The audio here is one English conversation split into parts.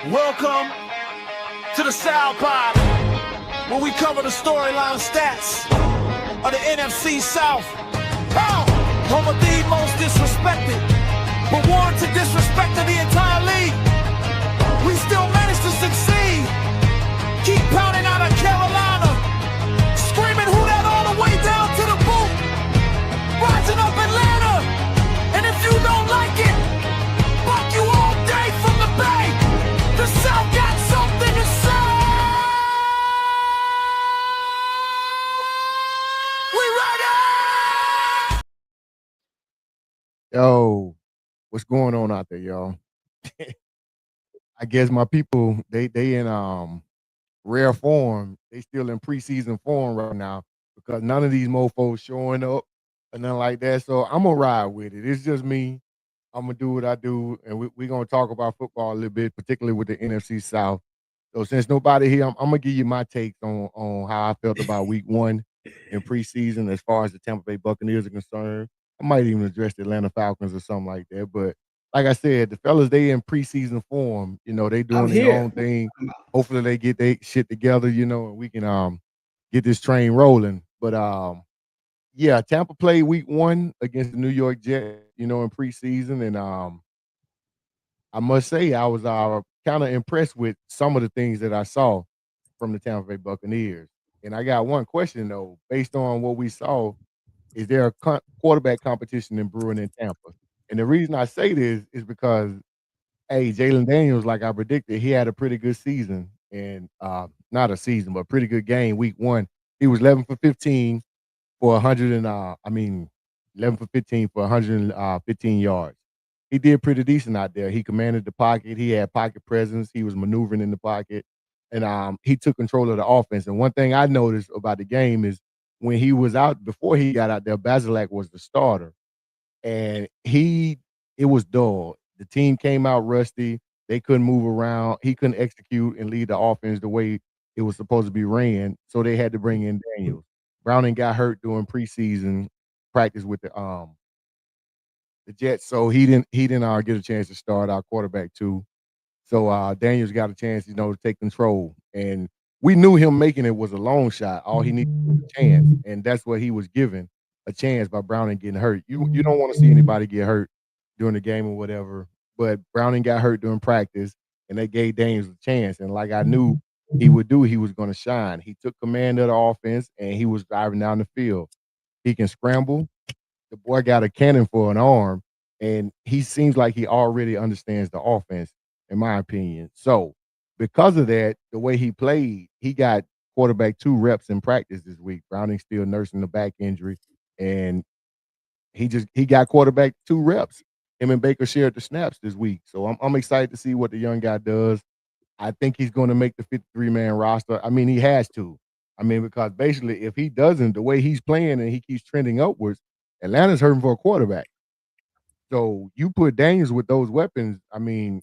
Welcome to the South Pod, where we cover the storyline stats of the NFC South. Home of the most disrespected, but warrant to disrespect of the entire league. We still managed to succeed. Keep pounding out of Carolina, screaming who that all the way down to the boot. Rising up Atlanta, and if you don't like it, fuck you all day from the Bay. The South got something to say. We ready? Yo, what's going on out there, y'all? I guess my people, they in rare form. They still in preseason form right now because none of these mofos showing up and nothing like that. So I'm gonna ride with it. It's just me. I'm gonna do what I do, and we're gonna talk about football a little bit, particularly with the NFC South. So since nobody here, I'm gonna give you my takes on how I felt about Week 1 in preseason as far as the Tampa Bay Buccaneers are concerned. I might even address the Atlanta Falcons or something like that. But like I said, the fellas, they in preseason form. You know, they doing their own thing. Hopefully they get their shit together, you know, and we can get this train rolling. But yeah, Tampa played Week 1 against the New York Jets, you know, in preseason, and I must say I was kind of impressed with some of the things that I saw from the Tampa Bay Buccaneers. And I got one question though, based on what we saw, is there a quarterback competition in brewing in Tampa? And the reason I say this is because, hey, Jalen Daniels, like I predicted, he had a pretty good season, and not a season, but a pretty good game. Week 1, he was 11 for 15 for 100 and 11 for 15 for 115 yards. He did pretty decent out there. He commanded the pocket. He had pocket presence. He was maneuvering in the pocket, and he took control of the offense. And one thing I noticed about the game is when he was out before he got out there, Basilak was the starter, and it was dull. The team came out rusty. They couldn't move around. He couldn't execute and lead the offense the way it was supposed to be ran. So they had to bring in Daniels. Browning got hurt during preseason practice with the Jets, so he didn't get a chance to start our quarterback too. So Daniels got a chance, you know, to take control. And we knew him making it was a long shot. All he needed was a chance, and that's what he was given, a chance by Browning getting hurt. You don't want to see anybody get hurt during the game or whatever. But Browning got hurt during practice, and they gave Daniels a chance. And like I knew he would do, he was going to shine. He took command of the offense, and he was driving down the field. He can scramble. The boy got a cannon for an arm, and he seems like he already understands the offense, in my opinion. So because of that, the way he played, he got quarterback 2 reps in practice this week. Browning still nursing the back injury, and he got quarterback 2 reps. Him and Baker shared the snaps this week. So I'm excited to see what the young guy does. I think he's going to make the 53-man roster. I mean, he has to. I mean, because basically if he doesn't, the way he's playing and he keeps trending upwards, Atlanta's hurting for a quarterback. So you put Daniels with those weapons, I mean,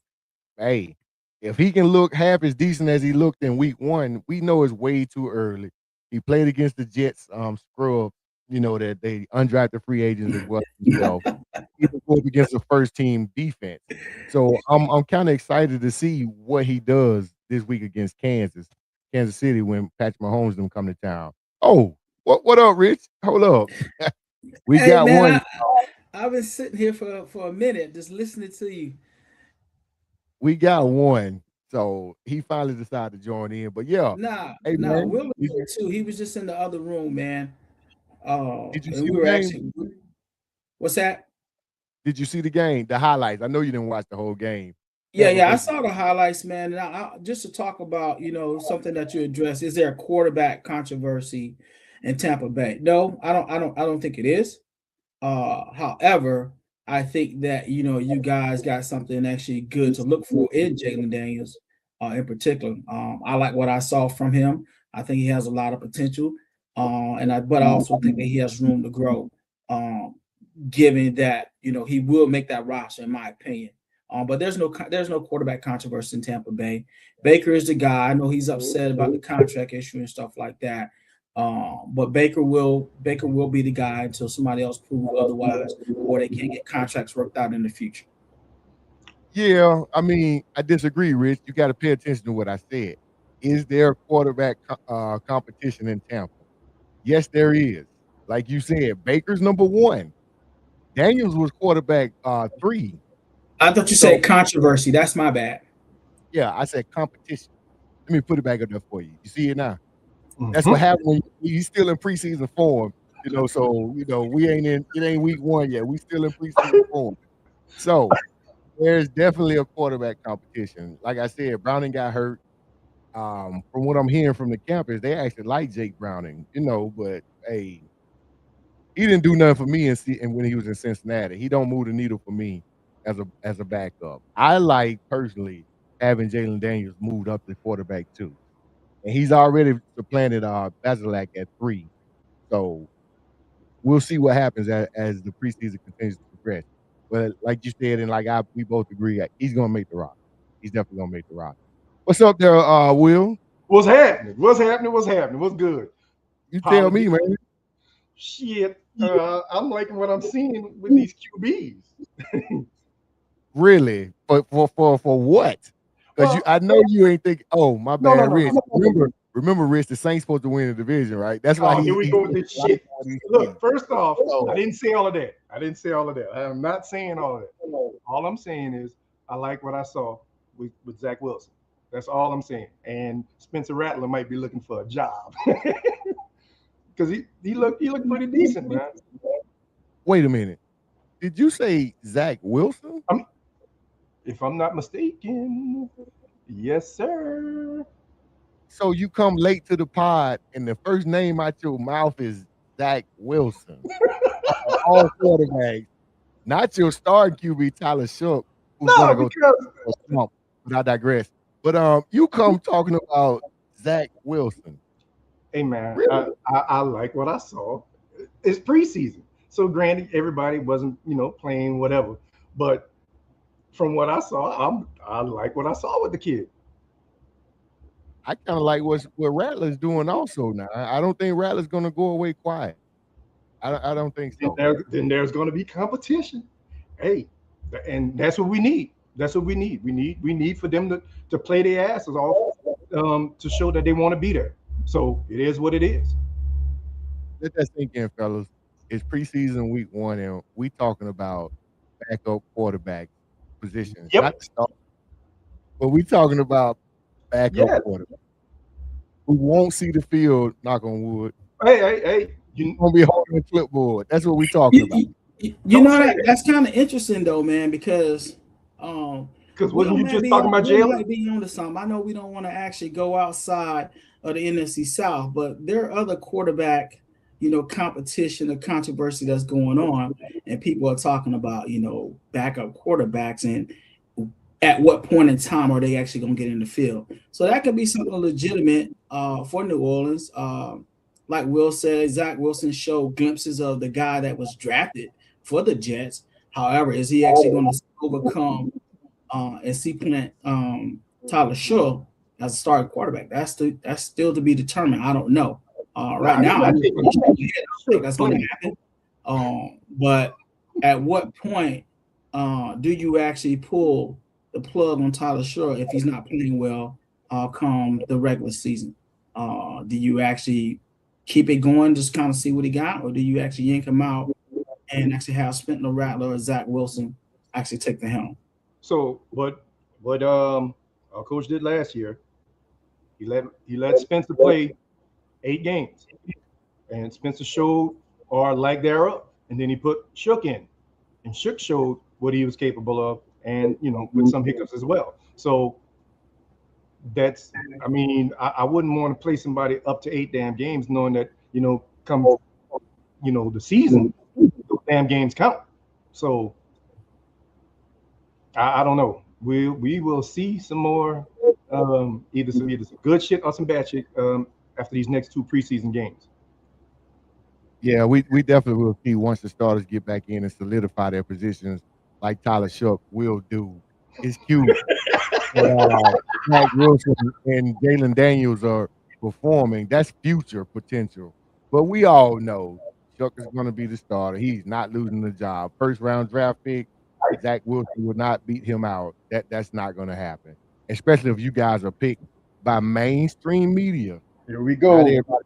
hey, if he can look half as decent as he looked in Week 1, we know it's way too early. He played against the Jets scrub, you know, that they undrafted free agents as well himself. He was against a first-team defense. So I'm kind of excited to see what he does this week against Kansas City, when Patrick Mahomes them come to town. Oh, what up, Rich? Hold up. We got one. I've been sitting here for a minute just listening to you. We got one. So he finally decided to join in. But yeah. Hey, man, Will was here too. He was just in the other room, man. Did you see the game? What's that? Did you see the game? The highlights. I know you didn't watch the whole game. Yeah, I saw the highlights, man. And just to talk about, you know, something that you addressed, is there a quarterback controversy in Tampa Bay? No, I don't think it is. However, I think that, you know, you guys got something actually good to look for in Jalen Daniels, in particular. I like what I saw from him. I think he has a lot of potential, but I also think that he has room to grow, given that, you know, he will make that roster, in my opinion. But there's no quarterback controversy in Tampa Bay. Baker is the guy. I know he's upset about the contract issue and stuff like that. But Baker will be the guy until somebody else proves otherwise, or they can't get contracts worked out in the future. Yeah, I mean, I disagree, Rich. You got to pay attention to what I said. Is there quarterback competition in Tampa? Yes, there is. Like you said, Baker's number 1. Daniels was quarterback 3. I thought you So, said controversy. That's my bad. yeah, I said competition. Let me put it back up there for you. You see it now? That's what Mhm. happened when he's still in preseason form, so, we ain't it ain't week 1 yet. We still in preseason form. So, there's definitely a quarterback competition. Like I said, Browning got hurt. From what I'm hearing from the campus, they actually like Jake Browning, but hey, he didn't do nothing for me and when he was in Cincinnati. He don't move the needle for me as a backup. I like personally having Jalen Daniels moved up to quarterback 2. And he's already supplanted Basilak at 3. So we'll see what happens as the preseason continues to progress. But like you said, and we both agree, he's gonna make the roster. He's definitely gonna make the roster. What's up there, Will? What's happening? What's happening? What's happening? What's good? You tell me, Apology. man. Shit. I'm liking what I'm seeing with these QBs. Really? For what? Because Well, I know you ain't think. Oh, my no, no, bad, no, Rich. no. Remember, Rich. The Saints supposed to win the division, right? That's why Oh, here we he's go with taking this a lot of shit. all these Look, keys. first off, I So, didn't say all of that. I didn't say all of that. I am not saying all of that. All I'm saying is I like what I saw with Zach Wilson. That's all I'm saying. And Spencer Rattler might be looking for a job because he looked pretty decent, man. wait a minute. Did you say Zach Wilson? I'm, if I'm not mistaken, yes, sir. So you come late to the pod, and the first name out your mouth is Zach Wilson. All quarterbacks, not your star QB Tyler Shook, who's No, gonna go because to a slump. But I digress. But you come talking about Zach Wilson. hey man, I, Really? I I like what I saw. It's preseason, so granted, everybody wasn't playing whatever, but from what I saw, I like what I saw with the kid. I kind of like what Rattler's doing also now. I don't think Rattler's gonna go away quiet. I don't think Then, so. there's going to be competition. Hey, and that's what we need. That's what we need. We need for them to play their asses off, to show that they want to be there. So it is what it is. Let that sink in, fellas. It's preseason week 1, and we talking about backup quarterback positions, not Yep. the start, but we talking about backup Yeah. quarterback who won't see the field. Knock on wood. Hey. You Gonna be holding a clipboard. That's what we talking You, about. you don't know say that that that's kind of interesting though, man, because um because wasn't you just talking about Will Jalen? might be onto something. I know we don't want to actually go outside of the NFC South, but there are other quarterback, competition or controversy that's going on, and people are talking about, backup quarterbacks and at what point in time are they actually going to get in the field. So that could be something legitimate for New Orleans. Like Will said, Zach Wilson showed glimpses of the guy that was drafted for the Jets. However, is he actually going to overcome and supplant Tyler Shaw as a starting quarterback? That's still to be determined. I don't know. Right Nah, now, I he think shook that's going to plenty. happen. But at what point do you actually pull the plug on Tyler Shaw if he's not playing well come the regular season? Do you actually keep it going, just kind of see what he got, or do you actually yank him out and actually have Spencer Rattler or Zach Wilson actually take the helm? So what our coach did last year, he let Spencer play 8 games, and Spencer showed or lack thereof, and then he put Shook in, and Shook showed what he was capable of, and with some hiccups as well. So that's, I mean, I wouldn't want to play somebody up to 8 damn games, knowing that come the season, those damn games count. So I don't know. We will see some more, either some good shit or some bad shit, after these next 2 preseason games. Yeah, we definitely will see once the starters get back in and solidify their positions, like Tyler Shook will do. It's cute that Zach Wilson and Jalen Daniels are performing. That's future potential. But we all know Shook is going to be the starter. He's not losing the job. First round draft pick. Zach Wilson will not beat him out. That's not going to happen, especially if you guys are picked by mainstream media. Here we Not go. everybody, Well,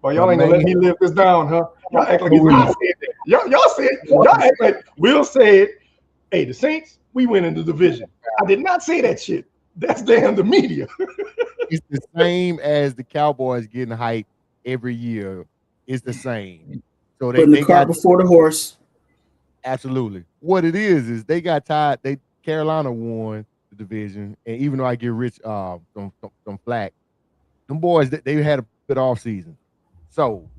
but y'all ain't gonna let me live this down, huh? Y'all act like it's I said that. Y'all said, y'all act like Will said, hey, the Saints, we win in the division. I did not say that shit. That's damn the media. It's the same as the Cowboys getting hyped every year. It's the same. So Putting the they cart got before the horse. absolutely. What it is they got tired. Carolina won the division, and even though I get rich some flack, them boys they had a good off season, so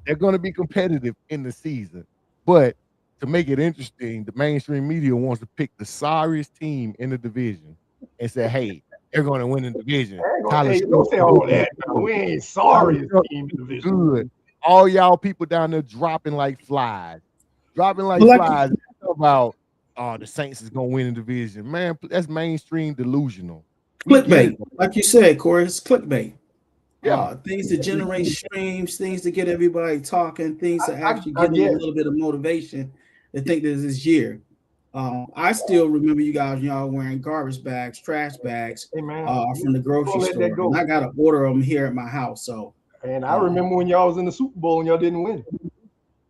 they're going to be competitive in the season. But to make it interesting, the mainstream media wants to pick the sorriest team in the division and say, "Hey, they're going to win the division." Hey, don't say all that. No, we ain't sorry as team in the division. Good. All y'all people down there dropping like flies. Dropping like But flies about the Saints is gonna win the division. Man, that's mainstream delusional. We get clickbait, it. like you said, Corey, it's clickbait. Yeah. Things to generate streams, things to get everybody talking, things to actually I give them a little bit of motivation to think this year. I still remember you guys, y'all wearing garbage bags, trash bags Hey, man, from the grocery let that store. go. And I got to order them here at my house. So, And I remember when y'all was in the Super Bowl and y'all didn't win.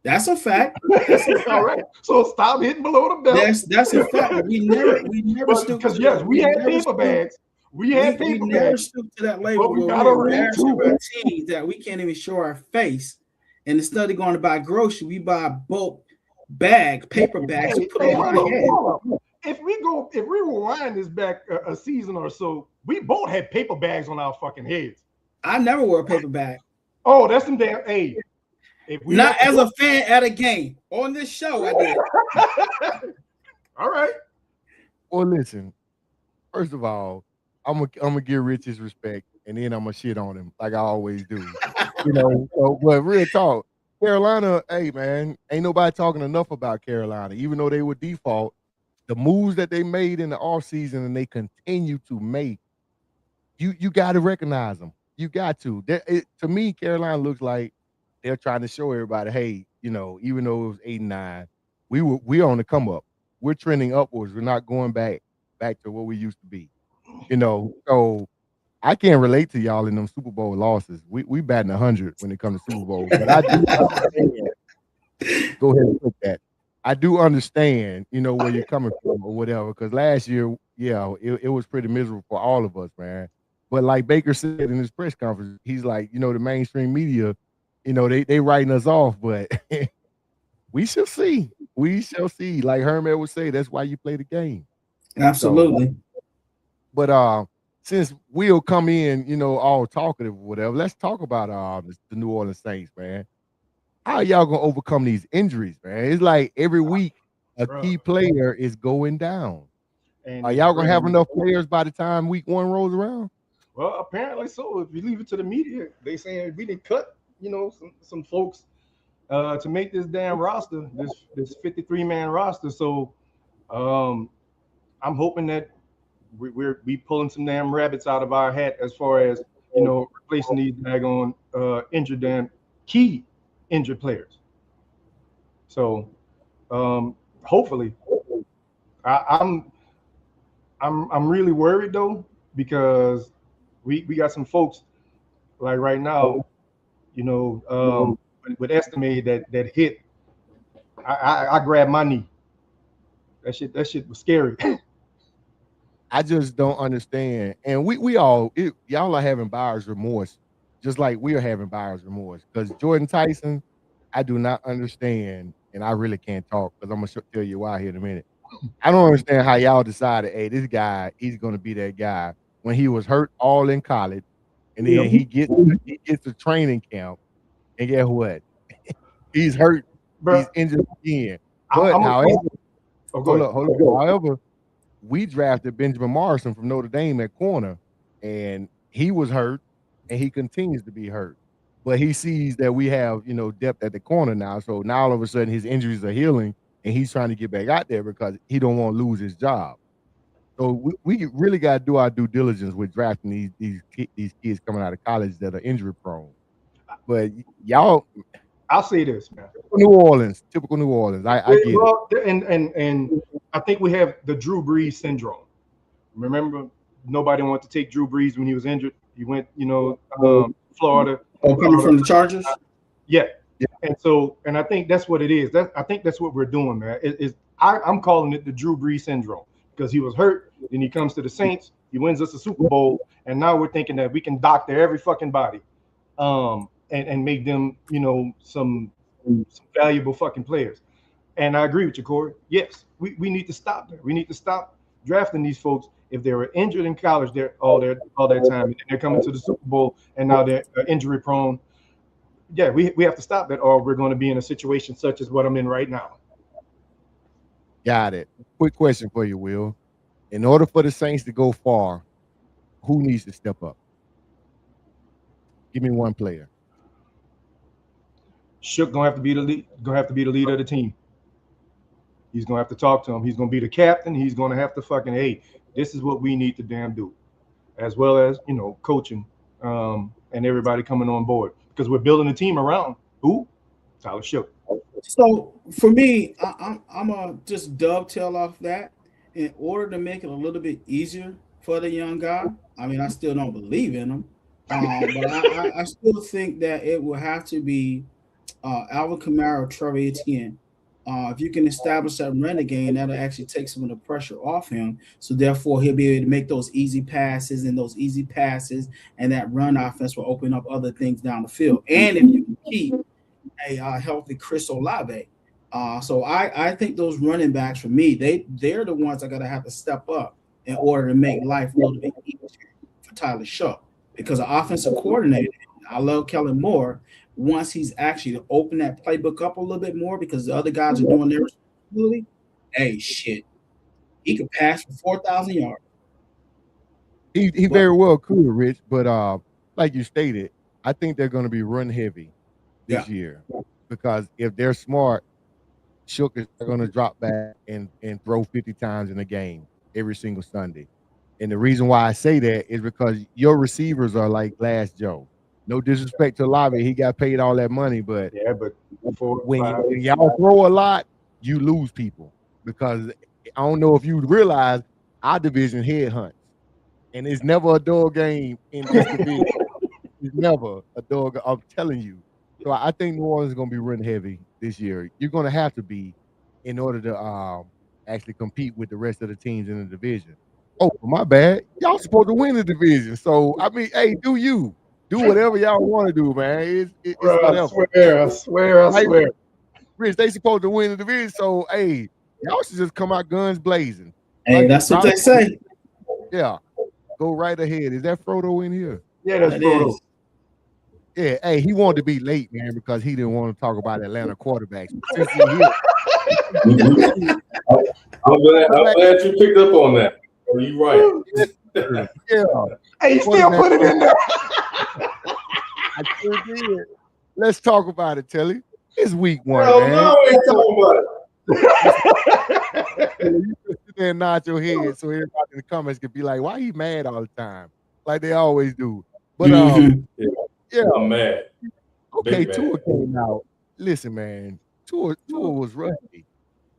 that's a fact. That's a fact. All right. So stop hitting below the belt. That's a fact. But we never stooped Because to yes, that. we had paper bags. We had We paper never bags. stooped to that label But we where got we're a ring embarrassing too. our teams that we can't even show our face. And instead of going to buy groceries, we buy bulk bag, paper bags to put on our head. If we rewind this back a season or so, we both had paper bags on our fucking heads. I never wore a paper bag. Oh, that's some damn. Hey, if we Not as a fan at a game. On this show, I did. All right. Well, listen. First of all, I'm gonna give Rich his respect, and then I'm gonna shit on him like I always do. So, but real talk, Carolina. Hey, man, ain't nobody talking enough about Carolina, even though they were default. The moves that they made in the offseason and they continue to make, you got to recognize them. You got to. To me, Carolina looks like they're trying to show everybody, hey, even though it was 8-9, we're on the come up. We're trending upwards. We're not going back to what we used to be. So I can't relate to y'all in them Super Bowl losses. We batting 100 when it comes to Super Bowl, but I do understand. Go ahead and put that. I do understand, where you're coming from or whatever. Because last year, yeah, it was pretty miserable for all of us, man. But like Baker said in his press conference, he's like, the mainstream media, they writing us off, but we shall see. We shall see. Like Herman would say, that's why you play the game. Absolutely. So, but since we'll come in, all talkative or whatever, let's talk about the New Orleans Saints, man. How y'all gonna overcome these injuries, man? It's like every week a key player is going down. And are y'all gonna have enough players by the time week 1 rolls around? Well, apparently so. If you leave it to the media, they saying we didn't cut, some folks to make this damn roster, this 53-man roster. So I'm hoping that we pulling some damn rabbits out of our hat as far as replacing these daggone injured key injured players. So hopefully, I'm really worried though, because we got some folks like right now, with estimated that hit. I grabbed my knee. That shit was scary. I just don't understand. And y'all are having buyer's remorse, just like we are having buyer's remorse. Because Jordan Tyson, I do not understand, and I really can't talk because I'm gonna tell you why here in a minute. I don't understand how y'all decided, hey, this guy, he's gonna be that guy when he was hurt all in college, and then he gets to training camp, and guess what? He's hurt. Bruh, he's injured again. But however, hold up. However, we drafted Benjamin Morrison from Notre Dame at corner, and he was hurt, and he continues to be hurt. But he sees that we have, depth at the corner now. So now all of a sudden his injuries are healing, and he's trying to get back out there because he don't want to lose his job. So we really got to do our due diligence with drafting these kids coming out of college that are injury prone. But y'all, I'll say this, man. Typical New Orleans. I get well, and I think we have the Drew Brees syndrome. Remember, nobody wanted to take Drew Brees when he was injured. He went, Florida. Oh, coming from the Chargers? Yeah. And I think that's what it is. I think that's what we're doing, man. I'm calling it the Drew Brees syndrome because he was hurt. Then he comes to the Saints. He wins us a Super Bowl. And now we're thinking that we can doctor every fucking body and make them, some valuable fucking players. And I agree with you, Corey. Yes, we need to stop that. We need to stop drafting these folks if they were injured in college all that time, and they're coming to the Super Bowl and now they're injury prone. Yeah, we have to stop that, or we're going to be in a situation such as what I'm in right now. Got it. Quick question for you, Will. In order for the Saints to go far, who needs to step up? Give me one player. Shook gonna have to be the lead. Gonna have to be the leader of the team. He's gonna have to talk to him. He's gonna be the captain. He's gonna have to hey, this is what we need to damn do, as well as coaching and everybody coming on board because we're building a team around who? Tyler Shook. So for me, I'm gonna just dovetail off that. In order to make it a little bit easier for the young guy, I mean, I still don't believe in him, but I still think that it will have to be Alvin Kamara, Trevor Etienne. If you can establish that running game, that'll actually take some of the pressure off him. So therefore, he'll be able to make those easy passes, and that run offense will open up other things down the field. And if you can keep a healthy Chris Olave. So I think those running backs for me, they're the ones that are gonna have to step up in order to make life a little bit easier for Tyler Shook. Because the offensive coordinator, I love Kellen Moore, once he's actually to open that playbook up a little bit more because the other guys are doing their responsibility, hey shit, he could pass for 4,000 yards. He very well could, Rich, but like you stated, I think they're gonna be run heavy this year. Because if they're smart, Shook is going to drop back and throw 50 times in a game every single Sunday. And the reason why I say that is because your receivers are like Glass Joe. No disrespect to Olave, he got paid all that money, but when y'all throw a lot, you lose people. Because I don't know if you realize our division headhunts, and it's never a dog game in this division. It's never a dog. I'm telling you. So I think New Orleans is going to be run heavy this year. You're going to have to be in order to actually compete with the rest of the teams in the division. Oh, my bad. Y'all supposed to win the division. So, I mean, hey, do whatever y'all want to do, man. It's whatever. I swear. Rich, they supposed to win the division. So, hey, y'all should just come out guns blazing. Hey, that's what they say. Yeah. Go right ahead. Is that Frodo in here? Yeah, that's Frodo. Yeah, hey, he wanted to be late, man, because he didn't want to talk about Atlanta quarterbacks. Since I'm glad you picked up on that. You're right. Yeah. Hey, you still put it in there. I sure did. Let's talk about it, Telly. It's week one, Hell man. no, we ain't talking about it. You just sit there and nod your head so everybody in the comments could be like, why he mad all the time? Like they always do. But yeah, I'm mad. Okay, Tua came out. Listen, man, Tua was rusty.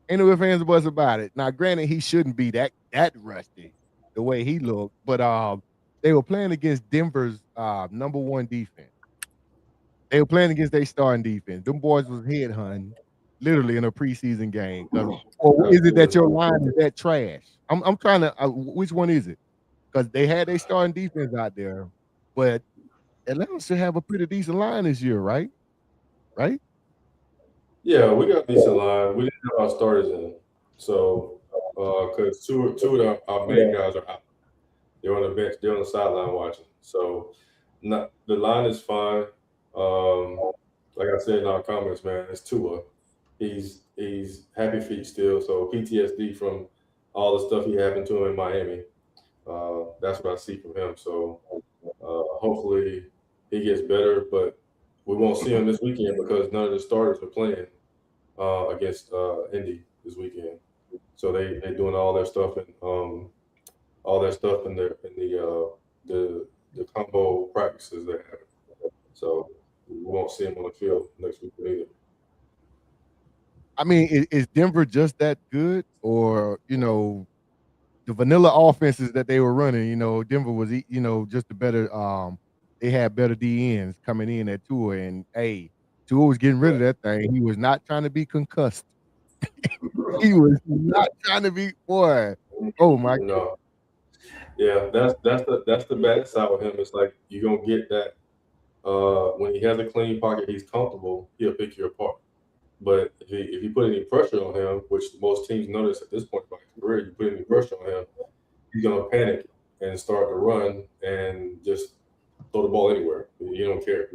Ain't no ifs, ands, or buts about it. Now, granted, he shouldn't be that rusty the way he looked, but they were playing against Denver's number one defense. They were playing against their starting defense. Them boys was headhunting literally in a preseason game. Or is it that your line is that trash? I'm trying to. Which one is it? Because they had their starting defense out there, but Atlanta should have a pretty decent line this year, right? Right? Yeah, we got a decent line. We didn't have our starters in. So, because two of our main guys are out. They're on the bench. They're on the sideline watching. So, the line is fine. Like I said in our comments, man, it's Tua. He's happy feet still. So, PTSD from all the stuff he happened to him in Miami. That's what I see from him. So, hopefully he gets better, but we won't see him this weekend because none of the starters are playing against Indy this weekend. So they doing all their stuff and the combo practices they have. So we won't see him on the field next week either. I mean, is Denver just that good, or the vanilla offenses that they were running? Denver was just a better. They had better DNs coming in at Tua, and Tua was getting rid of that thing. He was not trying to be concussed. He was not trying to be boy. Oh my God. No. Yeah, that's the bad side with him. It's like you're gonna get that when he has a clean pocket, he's comfortable, he'll pick you apart. But if you put any pressure on him, which most teams notice at this point in his career, you put any pressure on him, he's gonna panic and start to run and just throw the ball anywhere. You don't care.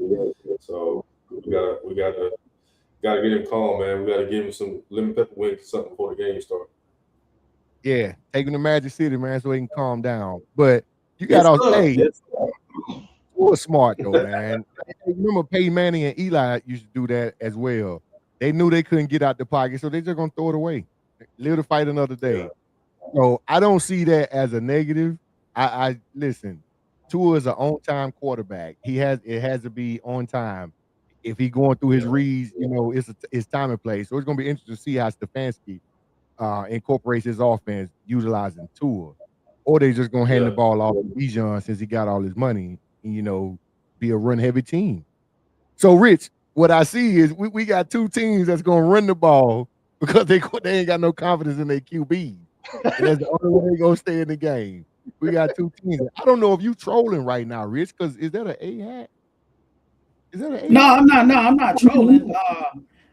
So we gotta get him calm, man. We gotta give him some lemon pepper wings or something before the game starts. Yeah, taking the Magic City, man, so he can calm down. But you got to we're smart though, man. Remember Peyton Manning and Eli used to do that as well. They knew they couldn't get out the pocket, so they're just gonna throw it away. Live to fight another day. Yeah. So I don't see that as a negative. I listen, Tua is an on-time quarterback. It has to be on time. If he going through his reads, it's time and place. So it's gonna be interesting to see how Stefanski incorporates his offense utilizing Tua, or they just gonna hand the ball off to Bijan since he got all his money and be a run heavy team. So Rich, what I see is we got two teams that's gonna run the ball because they ain't got no confidence in their QB, and that's the only way they gonna stay in the game. We got two teams. I don't know if you trolling right now, Rich, because is that an A hat? Is that an A hat? No, I'm not. No, I'm not trolling.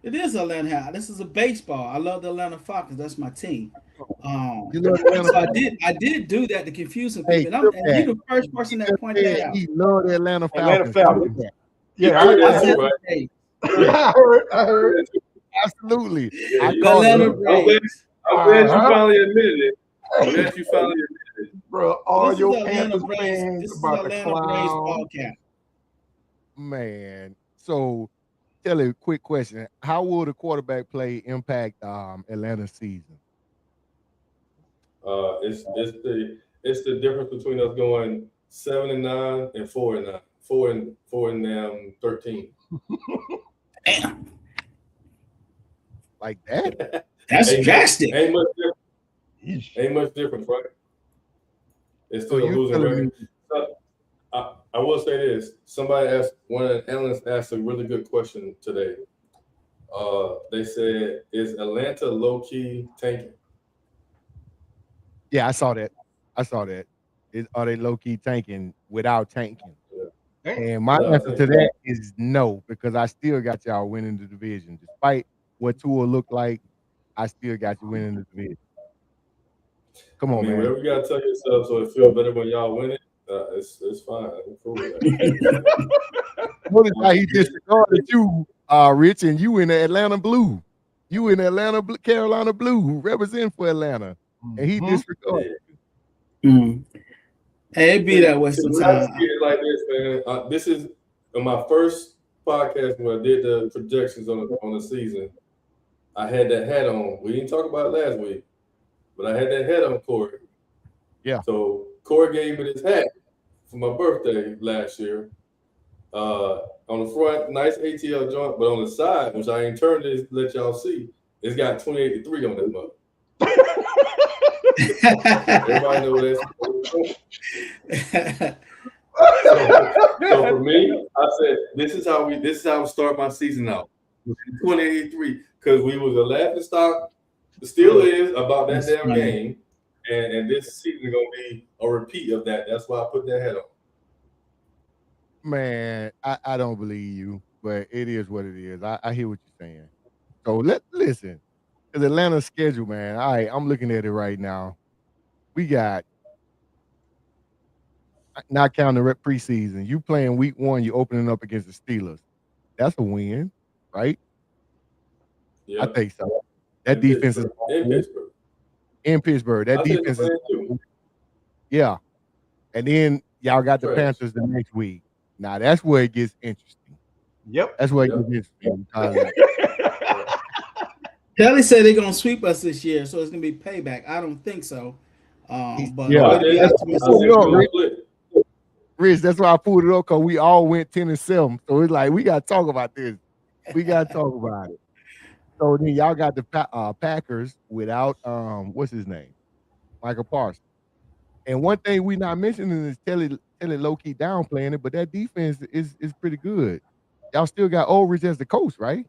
It is Atlanta hat. This is a baseball. I love the Atlanta Falcons. That's my team. So I did do that to confuse some people. And you're the first person that pointed that out. He loved the Atlanta Falcons. Yeah, I heard. Absolutely. Yeah, Atlanta Braves. I'm glad you finally admitted it. Bro, all This your is Atlanta Panthers Braves. fans This is about the Atlanta Braves clown. ball cap. Man, so tell a quick question. How will the quarterback play impact Atlanta's season? It's the difference between us going 7-9 and 4-9. 4 and 13. Damn. Like that? That's drastic. Ain't much difference, right? It's still a losing record. I will say this. One of the analysts asked a really good question today. They said, is Atlanta low-key tanking? Yeah, I saw that. Are they low-key tanking without tanking? Yeah. And my answer to that is no, because I still got y'all winning the division. Despite what Tua looked like, I still got you winning the division. Come on, man. Whatever you gotta tell yourself so it feels better when y'all win it. It's fine. I'm cool with that. Notice how he disregarded you, Rich, and you in the Atlanta Blue. You in Atlanta, Carolina Blue, who represent for Atlanta, and he disregarded. Hey, it be that way sometimes. Like this, man. This is my first podcast when I did the projections on the season. I had that hat on. We didn't talk about it last week, but I had that hat on, Corey. Yeah. So Corey gave me this hat for my birthday last year. On the front, nice ATL joint, but on the side, which I ain't turned this, let y'all see, it's got 2083 on that mug. Everybody know that's. So for me, I said this is how I start my season out. 2083, because we was a laughing stock, still is about that damn game, and this season is gonna be a repeat of that. That's why I put that hat on. Man, I don't believe you, but it is what it is. I hear what you're saying. So listen. Because Atlanta's schedule, man. All right, I'm looking at it right now. We got, not counting the preseason, you playing week 1, you opening up against the Steelers. That's a win, right? Yeah, I think so. That defense is in Pittsburgh. That defense is yeah. And then y'all got the Panthers the next week. Now that's where it gets interesting. Yep. That's where it gets interesting. Kelly said they're gonna sweep us this year, so it's gonna be payback. I don't think so. But Rich, that's why I pulled it up, because we all went 10-7. So it's like we gotta talk about this. We gotta talk about it. So then y'all got the Packers without what's his name, Michael Parsons. And one thing we not mentioning is Telly low key downplaying it, but that defense is pretty good. Y'all still got Ulrich as the coach, right?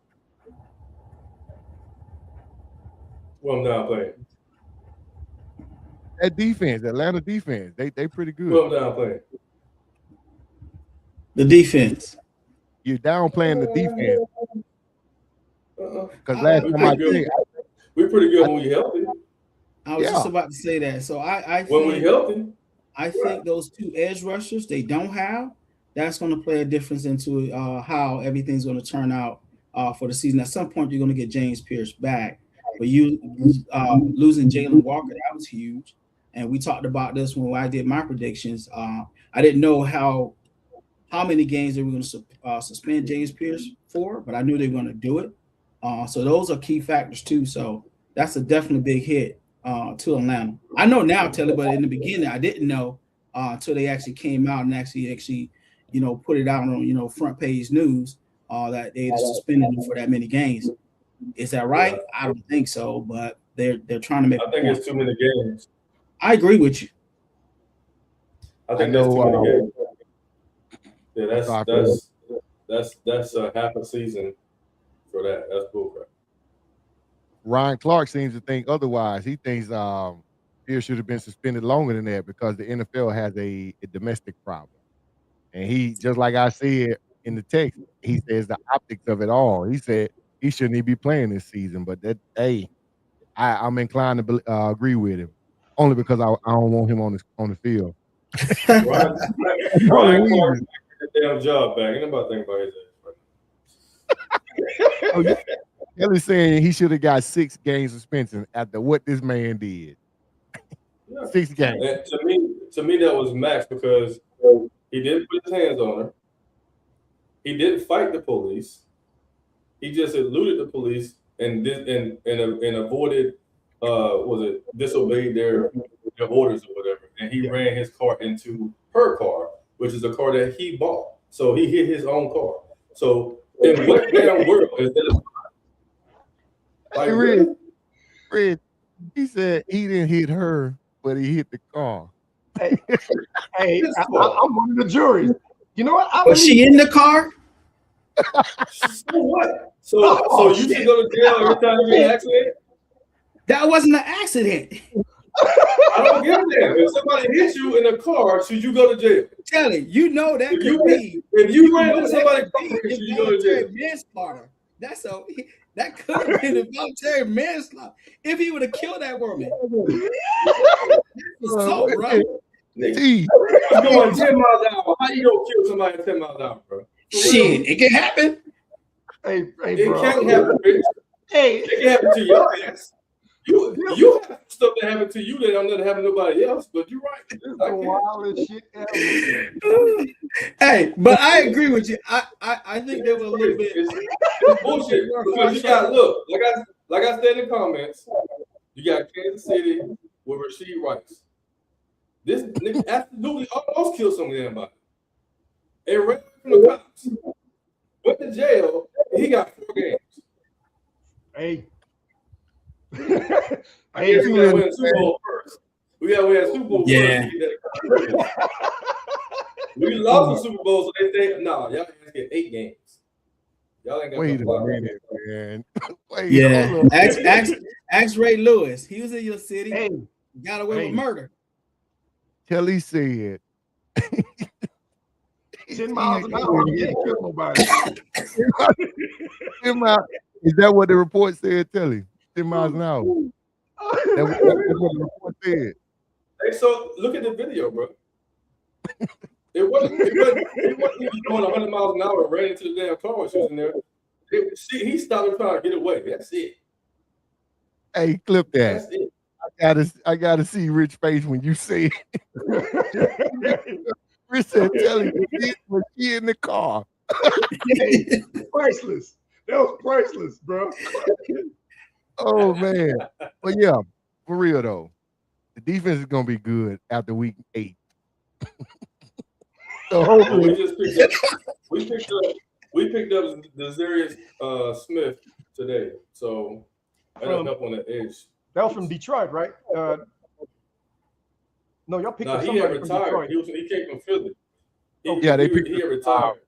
Well, I'm down playing. That defense, Atlanta defense, they pretty good. Well, I'm down playing. The defense. You're downplaying the defense. Because last We time I pretty checked, good. We're pretty good when we healthy. I was Yeah. just about to say that. So I When we think healthy, I think those two edge rushers they don't have, that's going to play a difference into how everything's going to turn out for the season. At some point, you're going to get James Pierce back, but you losing Jalen Walker, that was huge. And we talked about this when I did my predictions. I didn't know how many games they were going to suspend James Pierce for, but I knew they were going to do it. So those are key factors too. So that's a definitely big hit to Atlanta. I know now, Telly, but in the beginning I didn't know until they actually came out and actually put it out on front page news that they had suspended him for that many games. Is that right? Yeah. I don't think so, but they're trying to make. I think it's too many games. I agree with you. I think that's too many games. Yeah, that's half a season for that. That's bullcrap. Ryan Clark seems to think otherwise. He thinks Pierce should have been suspended longer than that because the NFL has a domestic problem. And he, just like I said in the text, he says the optics of it all. He said he shouldn't even be playing this season. But I'm inclined to agree with him, only because I don't want him on the field. Ryan Clark did the damn job back. Ain't nobody think about his ass. Oh, yeah. Kelly's saying he should have got 6 games suspension after what this man did. Yeah. 6 games. And to me, that was max because he didn't put his hands on her. He didn't fight the police. He just eluded the police and avoided disobeyed their orders or whatever. And he ran his car into her car, which is a car that he bought. So he hit his own car. So in what damn world is that? Like, Red, he said he didn't hit her, but he hit the car. Hey, I'm one of the juries. You know what? Was she in the car? So what? So you should go to jail every time you get an accident? That wasn't an accident. I don't give a damn. If somebody hits you in a car, should you go to jail? Telly, you know that If could you ran into somebody's car, should you go to jail? Manslaughter. That could have been involuntary manslaughter if he would have killed that woman. Assault, bro. See, He's going 10 miles an hour. How you gonna kill somebody at 10 miles an hour, bro? Shit, it can happen. Hey, It bro. can't happen, bitch. Hey, It can happen to your ass. You have stuff that happened to you that don't let it happen to nobody else, but you're right. this is the wildest shit ever. Hey, but I agree with you. I think they were a little bit. It's bullshit because you got look like I said in the comments. You got Kansas City with Rasheed Rice. This nigga absolutely almost killed some damn body. And ran from the cops. Went to jail. He got 4 games. Hey. I guess we gotta win Super Bowl first. We gotta win Super Bowl Yeah. first. We lost the Super Bowl, so they say, no, y'all can get 8 games. Y'all ain't got wait a no minute, man. Wait, Yeah. hold on. Ask Ray Lewis. He was in your city. Hey. Got away with murder. Kelly said 10 miles an hour. You can't kill nobody. 10 miles. Is that what the report said, Telly? 10 miles an hour. That's what the report said. Hey, so look at the video, bro. It wasn't even going 100 miles an hour and ran into the damn car when she was in there. He stopped and tried to get away. That's it. Hey, clip That's that. it. I gotta see Rich face when you say it. Rich said, Telly, was she in the car? Hey, priceless. That was priceless, bro. Oh man. But yeah, for real though, the defense is gonna be good after week 8. So hopefully We picked up Nazarius Smith today. So that'll help on the edge. That was from Detroit, right? No, y'all picked up He had somebody from retired. Detroit. He came from Philly. Yeah, they picked he had retired.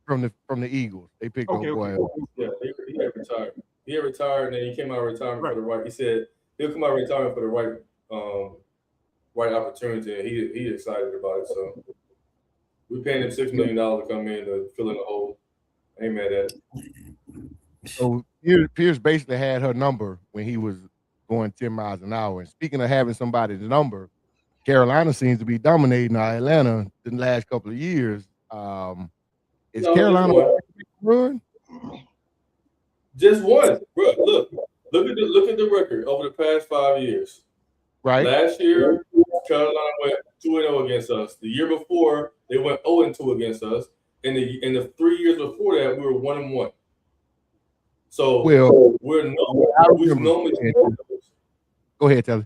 from the Eagles. They picked Okay, up boy. Yeah, he had retired. He had retired, and then he came out of retirement for the right. He said he'll come out of retirement for the right opportunity, and he excited about it. So we paying him $6 million to come in to fill in the hole. Ain't mad at it. So Pierce basically had her number when he was going 10 miles an hour. And speaking of having somebody's number, Carolina seems to be dominating Atlanta the last couple of years. Is Carolina run? Just one, bro. Look at the record over the past 5 years. Right. Last year, Carolina went 2-0 against us. The year before, they went 0-2 against us. And the 3 years before that, we were 1-1. So we're normally go ahead, Telly.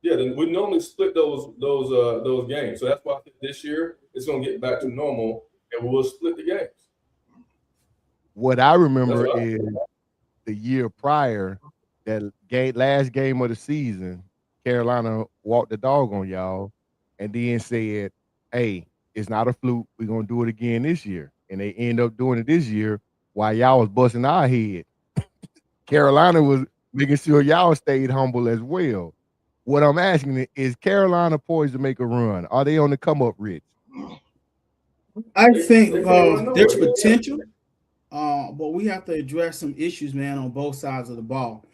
Yeah, we normally split those games. So that's why I think this year it's gonna get back to normal and we will split the games. What I remember is the year prior, that last game of the season, Carolina walked the dog on y'all and then said, hey, it's not a fluke. We're going to do it again this year. And they end up doing it this year while y'all was busting our head. Carolina was making sure y'all stayed humble as well. What I'm asking is Carolina poised to make a run? Are they on the come up, Rich? I think there's potential, but we have to address some issues, man, on both sides of the ball.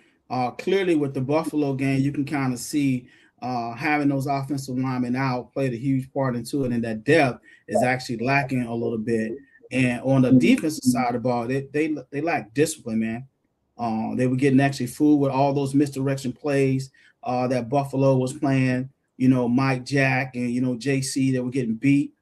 Clearly, with the Buffalo game, you can kind of see having those offensive linemen out played a huge part into it, and that depth is actually lacking a little bit. And on the defensive side of the ball, they lack discipline, man. They were getting actually fooled with all those misdirection plays that Buffalo was playing. You know, Mike Jack and JC, they were getting beat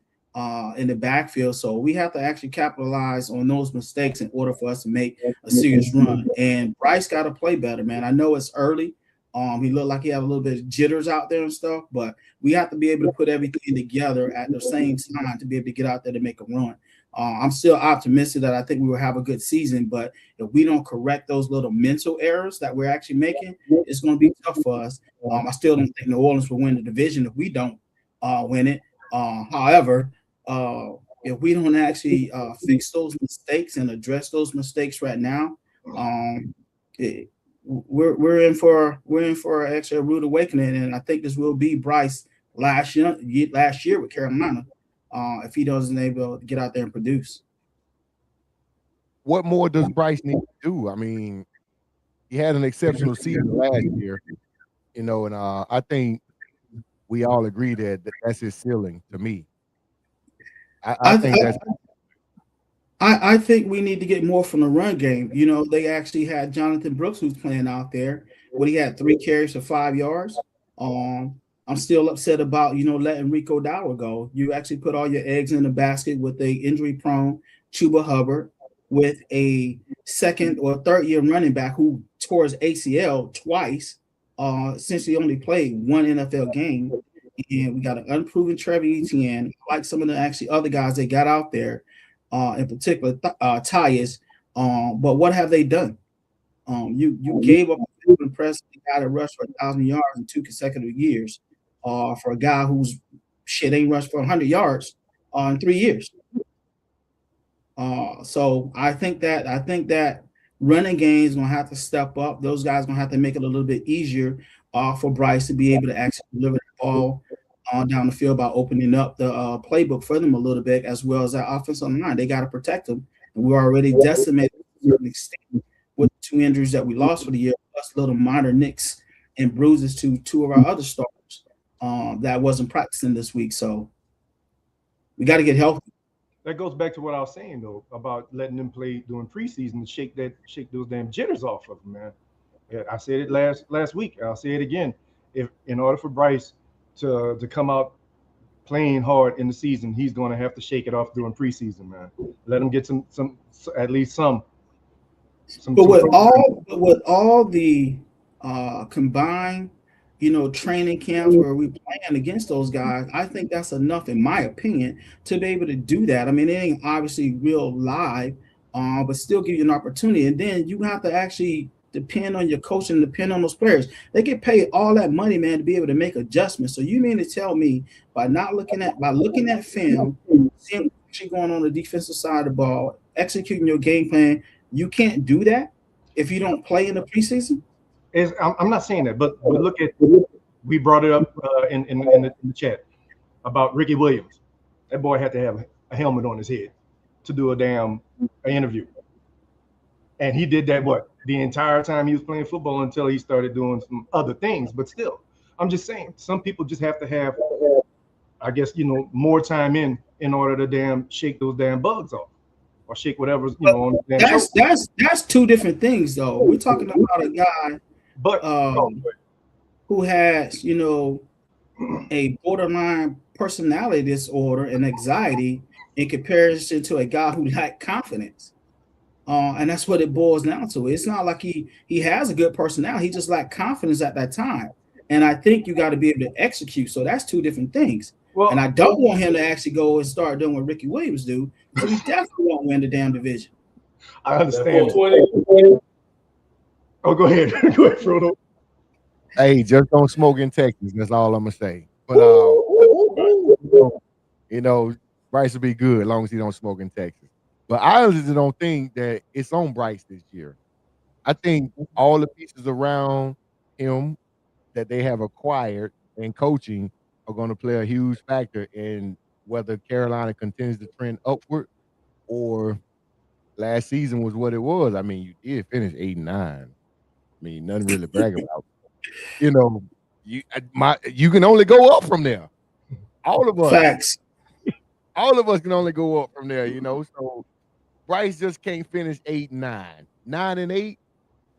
in the backfield. So we have to actually capitalize on those mistakes in order for us to make a serious run. And Bryce got to play better, man. I know it's early. He looked like he had a little bit of jitters out there and stuff, but we have to be able to put everything together at the same time to be able to get out there to make a run. I'm still optimistic that I think we will have a good season, but if we don't correct those little mental errors that we're actually making, it's going to be tough for us. I still don't think New Orleans will win the division if we don't win it. However, if we don't actually fix those mistakes and address those mistakes right now, we're in for actually a rude awakening, and I think this will be Bryce last year with Carolina. If he doesn't able to get out there and produce. What more does Bryce need to do? I mean, he had an exceptional season last year, and I think we all agree that that's his ceiling to me. I think we need to get more from the run game. They actually had Jonathan Brooks, who's playing out there, when he had 3 carries for 5 yards. I'm still upset about, letting Rico Dowdle go. You actually put all your eggs in the basket with a injury-prone Chuba Hubbard with a second or third year running back who tore his ACL twice, essentially only played 1 NFL game. And we got an unproven Trevor Etienne, like some of the actually other guys they got out there, in particular Tyus. But what have they done? You gave up a impressive guy to rush for 1,000 yards in 2 consecutive years. For a guy who's ain't rushed for 100 yards in 3 years. So I think that running game is gonna have to step up. Those guys are gonna have to make it a little bit easier for Bryce to be able to actually deliver the ball down the field by opening up the playbook for them a little bit, as well as that offensive line. They got to protect them, and we're already decimated to a certain extent with 2 injuries that we lost for the year, plus little minor nicks and bruises to 2 of our other stars. That wasn't practicing this week, so we got to get healthy. That goes back to what I was saying though about letting them play during preseason to shake those damn jitters off of them, man. Yeah, I said it last week. I'll say it again. If in order for Bryce to come out playing hard in the season, he's going to have to shake it off during preseason, man. Let him get some at least some. But with all the combined, training camps where we're playing against those guys, I think that's enough, in my opinion, to be able to do that. I mean, it ain't obviously real live, but still give you an opportunity. And then you have to actually depend on your coach and depend on those players. They get paid all that money, man, to be able to make adjustments. So you mean to tell me by looking at film, seeing what's actually going on the defensive side of the ball, executing your game plan, you can't do that if you don't play in the preseason? I'm not saying that, but look at, we brought it up in the chat about Ricky Williams. That boy had to have a helmet on his head to do a damn interview. And he did that the entire time he was playing football until he started doing some other things. But still, I'm just saying, some people just have to have, I guess, more time in order to damn shake those damn bugs off, or shake whatever's on the damn that's two different things, though. We're talking about a guy, who has a borderline personality disorder and anxiety in comparison to a guy who lacked confidence. And that's what it boils down to. It's not like he has a good personality. He just lacked confidence at that time. And I think you got to be able to execute. So that's two different things. Well, and I don't want him to actually go and start doing what Ricky Williams do. So he definitely won't win the damn division. I understand. Oh, go ahead. Go ahead, Frodo. Hey, just don't smoke in Texas. That's all I'm gonna say. But Bryce will be good as long as he don't smoke in Texas. But I honestly don't think that it's on Bryce this year. I think all the pieces around him that they have acquired and coaching are going to play a huge factor in whether Carolina continues to trend upward or last season was what it was. I mean, you did finish 8-9. I mean, nothing really to brag about. You can only go up from there. All of us. Facts. All of us can only go up from there, So Bryce just can't finish 8-9. 9-8,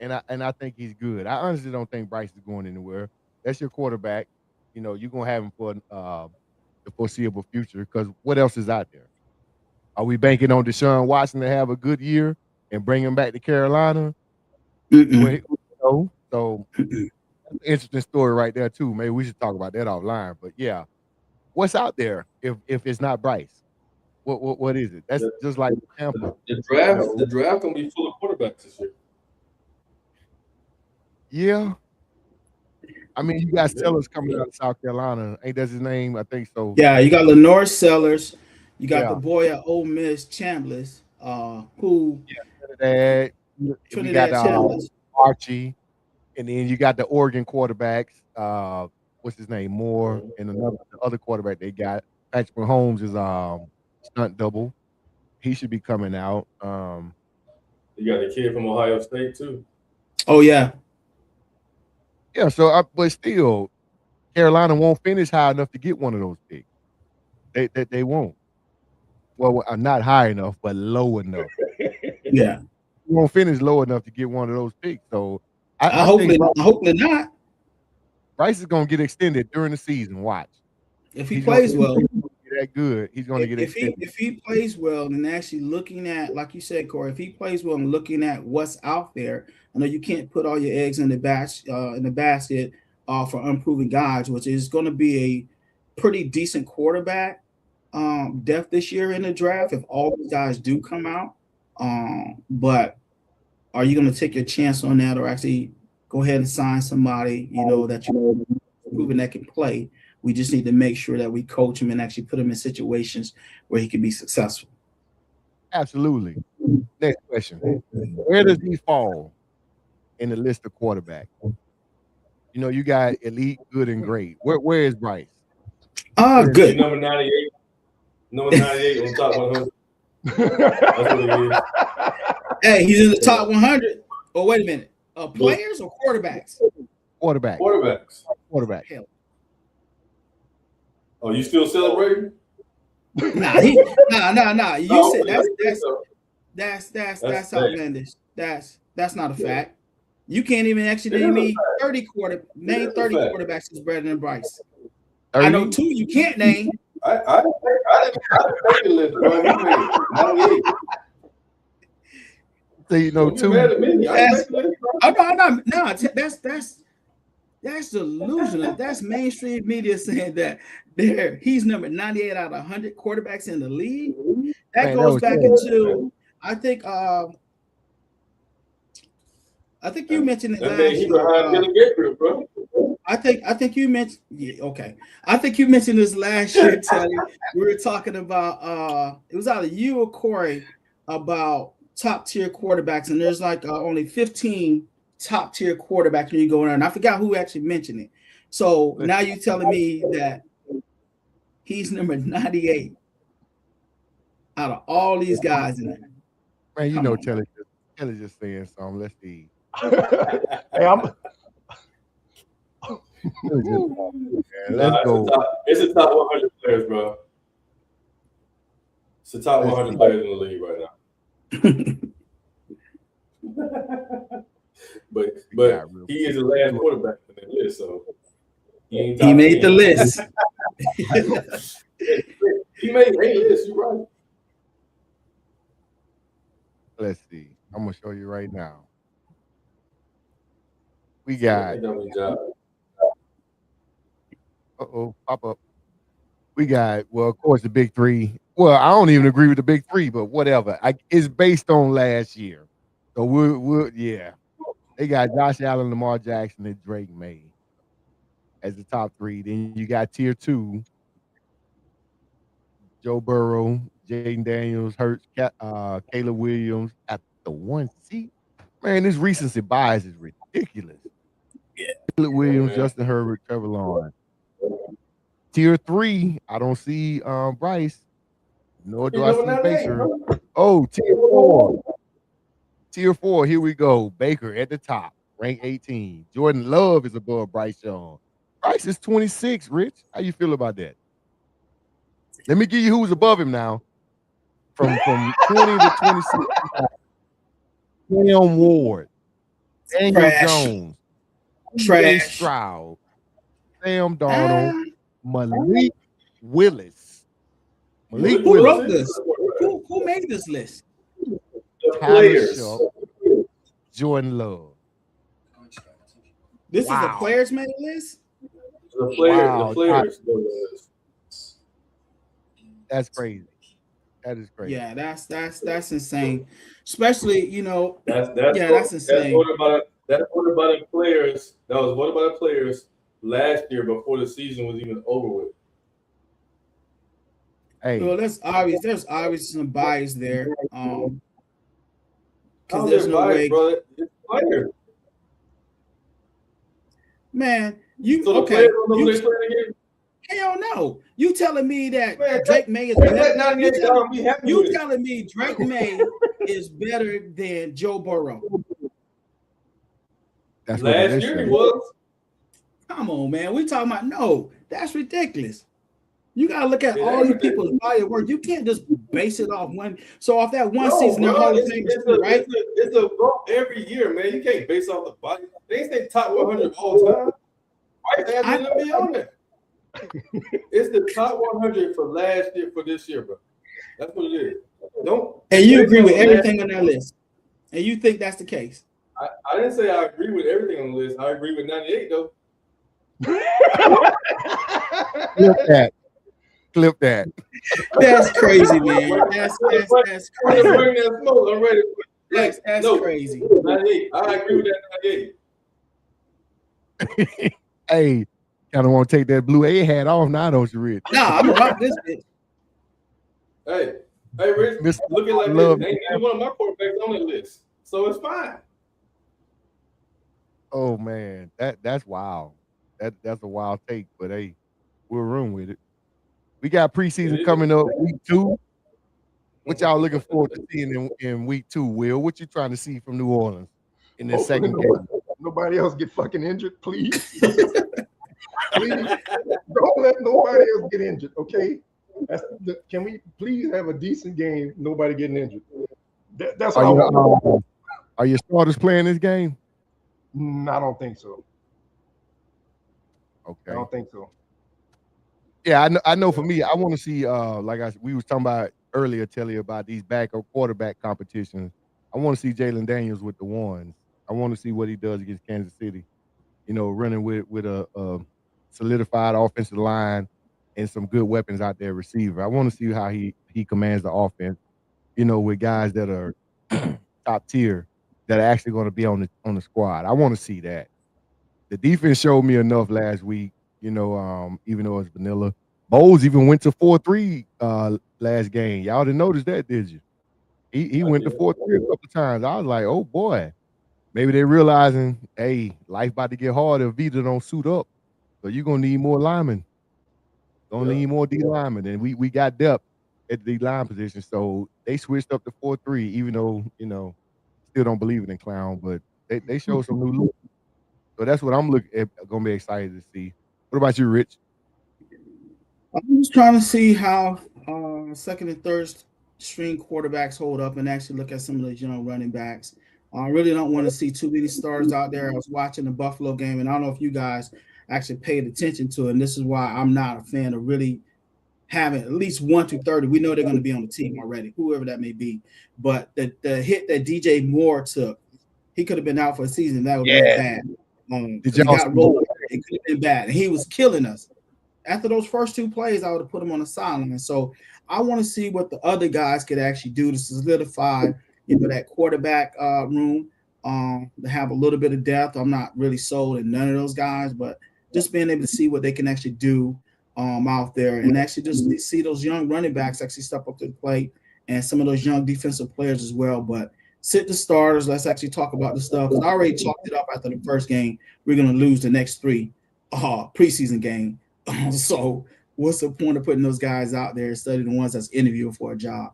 and I think he's good. I honestly don't think Bryce is going anywhere. That's your quarterback. You're gonna have him for the foreseeable future, because what else is out there? Are we banking on Deshaun Watson to have a good year and bring him back to Carolina? So interesting story right there too. Maybe we should talk about that offline. But yeah, what's out there if it's not Bryce? What is it? That's just like Tampa. The draft gonna be full of quarterbacks this year. Yeah. I mean, you got Sellers coming out of South Carolina. Ain't that his name? I think so. Yeah, you got Lenore Sellers. You got the boy at Ole Miss, Chambliss, who Trinidad Chambliss. Archie. And then you got the Oregon quarterbacks. What's his name? Moore. And the other quarterback they got. Patrick Mahomes is stunt double. He should be coming out. You got the kid from Ohio State too. Oh yeah. Yeah, but still, Carolina won't finish high enough to get one of those picks. They won't. Well, not high enough, but low enough. Yeah. You won't finish low enough to get one of those picks. So I hopefully not. Bryce is gonna get extended during the season. Watch. If he plays well. That good, he's going to get extended. If he plays well and actually looking at, like you said, Corey, if he plays well and looking at what's out there, I know you can't put all your eggs in the basket for unproven guys, which is going to be a pretty decent quarterback depth this year in the draft if all these guys do come out. But are you going to take your chance on that, or actually go ahead and sign somebody that you proven that can play? We just need to make sure that we coach him and actually put him in situations where he can be successful. Absolutely. Next question. Where does he fall in the list of quarterbacks? You got elite, good, and great. Where is Bryce? Good. Number 98. Number 98 on top 100. That's what it is. Hey, he's in the top 100. Oh, wait a minute. Players or quarterbacks? Quarterbacks. Hell. Oh, you still celebrating? Nah. You said that's outlandish. That's not a fact. You can't even actually name me 30 quarterbacks that's better than Bryce. 30? I know 2 you can't name. I didn't list, bro. So 2. That's delusional. That's mainstream media saying that he's number 98 out of 100 quarterbacks in the league. That goes back into I think you mentioned it That man, last he year. behind Dylan Gabriel, bro. I think you mentioned okay. I think you mentioned this last year, Telly. We were talking about it was either you or Corey about top tier quarterbacks, and there's like only 15 top tier quarterbacks when you go around. And I forgot who actually mentioned it. So now you're telling me that he's number 98 out of all these guys in there. Man, you know, Telly just saying something. Let's see. Hey, I'm Let's go. It's the top 100 players, bro. It's the top 100 players in the league right now. but he is the last quarterback in the list, so he made the list. He made a list. You're right. Let's see. I'm gonna show you right now. We got. Pop up. We got, well, of course, the big three. Well, I don't even agree with the big three, but whatever. It's based on last year. So we're yeah. They got Josh Allen, Lamar Jackson, and Drake May as the top three. Then you got tier 2, Joe Burrow, Jaden Daniels, Hurts, Caleb Williams at the 1 seat. Man, this recency bias is ridiculous. Yeah. Caleb Williams, Justin Herbert, Trevor Lawrence. Tier 3, I don't see Bryce, nor do I see Baker. Oh, tier 4. Tier 4, here we go. Baker at the top, rank 18. Jordan Love is above Bryce Young. Bryce is 26, Rich. How you feel about that? Let me give you who's above him now. From 20 to 26. Cam Ward, Daniel Jones, Stroud, Sam Darnold, Malik Willis. Who wrote this? Who made this list? Players. Jordan Love. This is a players made list? The players. That's crazy. That is crazy. Yeah, that's insane. Especially, you know, that's insane. That's voted by the players. That was voted by the players last year before the season was even over with. Hey, well, there's obviously some bias there. Because there's no way, bro. It's players. Man, you so okay? Hell no! You telling me that Drake May is better? You telling me Drake May is better than Joe Burrow? That's last year he was. Come on, man. We talking about no? That's ridiculous. You gotta look at all these people's body of work. You can't just base it off one. So off that one season, they're Hall of Famers, right? It's a bump every year, man. You can't base off the body. They say top 100 all time. Right? Let me on there. It's the top 100 for last year for this year, bro. That's what it is. And you agree with everything on that list, and you think that's the case? I didn't say I agree with everything on the list. I agree with 98 though. Clip that. That's crazy, man. That's crazy. I'm ready. That's crazy. 98. I agree with that 98. Hey, kind of want to take that blue A hat off now, don't you, Rich? Nah, I'm gonna rock this bitch. Hey, Rich, looking like this. Ain't one of my quarterbacks on the list, so it's fine. Oh man, that's wild. That's a wild take, but hey, we'll run with it. We got preseason coming up week 2. What y'all looking forward to seeing in week 2, Will? What you trying to see from New Orleans in the second game? Nobody else get fucking injured, please. Please don't let nobody else get injured, okay? Can we please have a decent game? Nobody getting injured. That's all. Are your starters playing this game? I don't think so. Okay, I don't think so. Yeah, I know. For me, I want to see we was talking about earlier, Telly, about these backup quarterback competitions. I want to see Jalen Daniels with the ones. I want to see what he does against Kansas City. You know, running with a solidified offensive line and some good weapons out there, receiver. I want to see how he commands the offense. with guys that are top tier that are actually going to be on the squad. I want to see that. The defense showed me enough last week. Even though it's vanilla, Bowles even went to 4-3 last game. Y'all didn't notice that, did you? He went to 4-3 a couple times. I was like, oh boy, maybe they're realizing, hey, life about to get harder if Vita don't suit up. So you're gonna need more linemen. Gonna need more D linemen, and we got depth at the D line position. So they switched up to 4-3, even though still don't believe it in Clown, but they showed some new look. So that's what I'm gonna be excited to see. What about you, Rich? I'm just trying to see how second and third string quarterbacks hold up and actually look at some of those young running backs. I really don't want to see too many stars out there. I was watching the Buffalo game, and I don't know if you guys actually paid attention to it, and this is why I'm not a fan of really having at least 1 through 30. We know they're going to be on the team already, whoever that may be. But the hit that DJ Moore took, he could have been out for a season. That would have been bad. He got rolled. It could have been bad. And he was killing us. After those first two plays, I would have put him on the sideline. So I want to see what the other guys could actually do to solidify, that quarterback room, to have a little bit of depth. I'm not really sold in none of those guys, but just being able to see what they can actually do out there and actually just see those young running backs actually step up to the plate and some of those young defensive players as well. But sit the starters. Let's actually talk about the stuff. Because I already chalked it up after the first game. We're going to lose the next 3 preseason game. So what's the point of putting those guys out there instead of the ones that's interviewing for a job?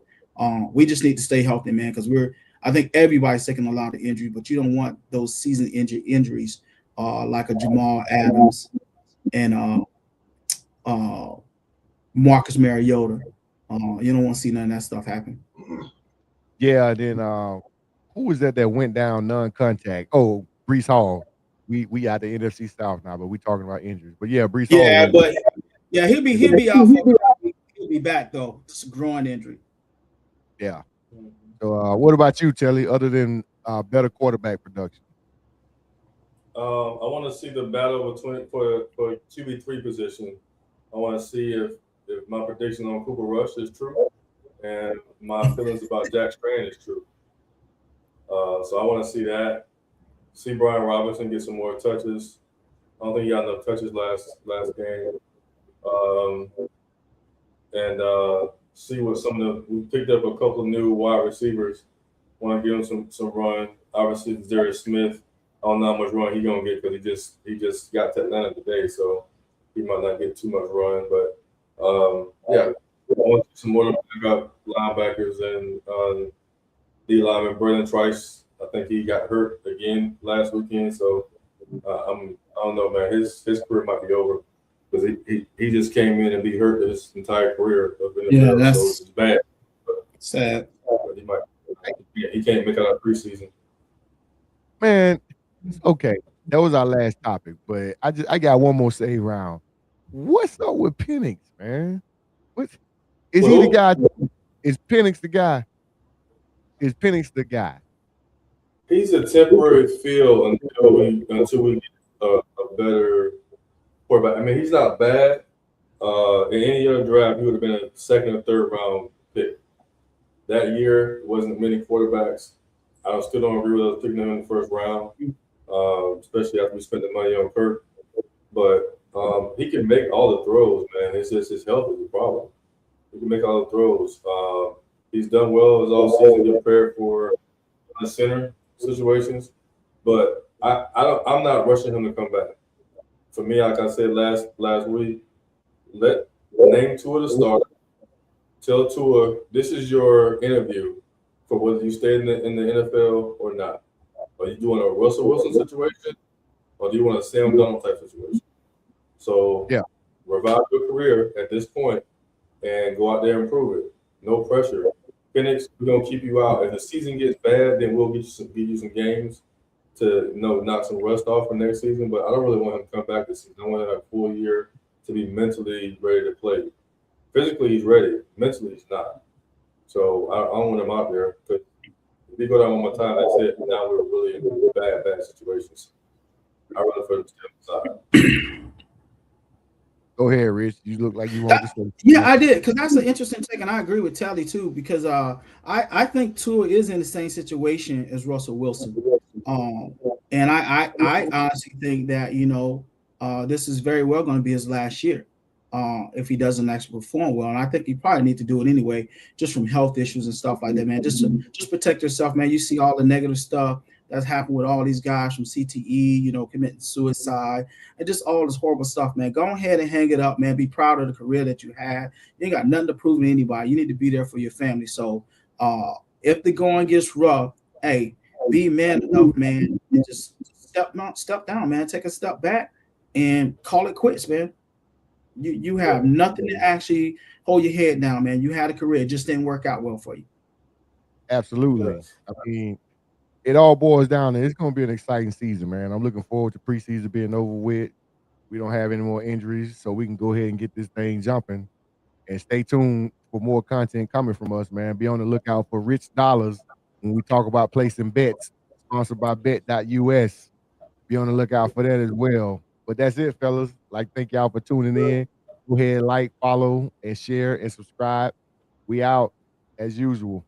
We just need to stay healthy, man, because I think everybody's taking a lot of injury, but you don't want those season injuries like a Jamal Adams and Marcus Mariota. You don't want to see none of that stuff happen. Yeah, then who was that went down non-contact? Oh, Breece Hall. We out the NFC South now, but we talking about injuries. But yeah, Breece Hall. Yeah, but he'll be out for he'll be back though. It's a groin injury. Yeah. So what about you, Telly, other than better quarterback production? I want to see the battle between for QB3 position. I want to see if my prediction on Cooper Rush is true and my feelings about Jack Strand is true. So I want to see that. See Brian Robinson get some more touches. I don't think he got enough touches last game. And see what we picked up a couple of new wide receivers. Want to give him some run. Obviously, Darius Smith. I don't know how much run he's gonna get because he just got to Atlanta today, so he might not get too much run. But I want some more backup linebackers and D lineman Braden Trice. I think he got hurt again last weekend, so I don't know, man. His career might be over because he just came in and be hurt his entire career of NFL, so it's bad. But, sad. But he can't make it out of preseason. Man, okay, that was our last topic, but I got one more save round. What's up with Penix, man? Is he the guy? Is Penix the guy? Is Penix the guy? He's a temporary fill until we get a better quarterback. I mean, he's not bad. In any other draft, he would have been a second or third round pick. That year, wasn't many quarterbacks. I still don't agree with us picking him in the first round, especially after we spent the money on Kirk. But he can make all the throws, man. It's just his health is the problem. He can make all the throws. He's done well as all season to prepare for the center situations, but I'm not rushing him to come back. For me, like I said last week, name two of the starters. Tell Tua this is your interview for whether you stay in the NFL or not. Are you doing a Russell Wilson situation, or do you want a Sam Darnold type situation? So revive your career at this point and go out there and prove it. No pressure. Penix, we're gonna keep you out. If the season gets bad, then we'll give you some games to knock some rust off for next season. But I don't really want him to come back this season. I want him to have a full year to be mentally ready to play. Physically, he's ready. Mentally, he's not. So I don't want him out there. But if he go down one more time, that's it. Now we're really in bad situations. I'd rather for him to stay on the side. Go ahead, Rich. You look like you want to say. Yeah, I did, because that's an interesting take, and I agree with Tally too, because I think Tua is in the same situation as Russell Wilson, um, and I honestly think that this is very well going to be his last year, if he doesn't actually perform well, and I think he probably need to do it anyway, just from health issues and stuff like that, man. Just protect yourself, man. You see all the negative stuff that's happened with all these guys from CTE, committing suicide and just all this horrible stuff, man. Go ahead and hang it up, man. Be proud of the career that you had. You ain't got nothing to prove to anybody. You need to be there for your family. So if the going gets rough, hey, be man enough, man. And just step down, man. Take a step back and call it quits, man. You have nothing to actually hold your head down, man. You had a career, it just didn't work out well for you. Absolutely. I mean, it all boils down to it's going to be an exciting season, man. I'm looking forward to preseason being over with. We don't have any more injuries, so we can go ahead and get this thing jumping. And stay tuned for more content coming from us, man. Be on the lookout for Rich Dollars when we talk about placing bets, sponsored by bet.us. Be on the lookout for that as well. But that's it, fellas. Thank y'all for tuning in. Go ahead, like, follow, and share, and subscribe. We out as usual.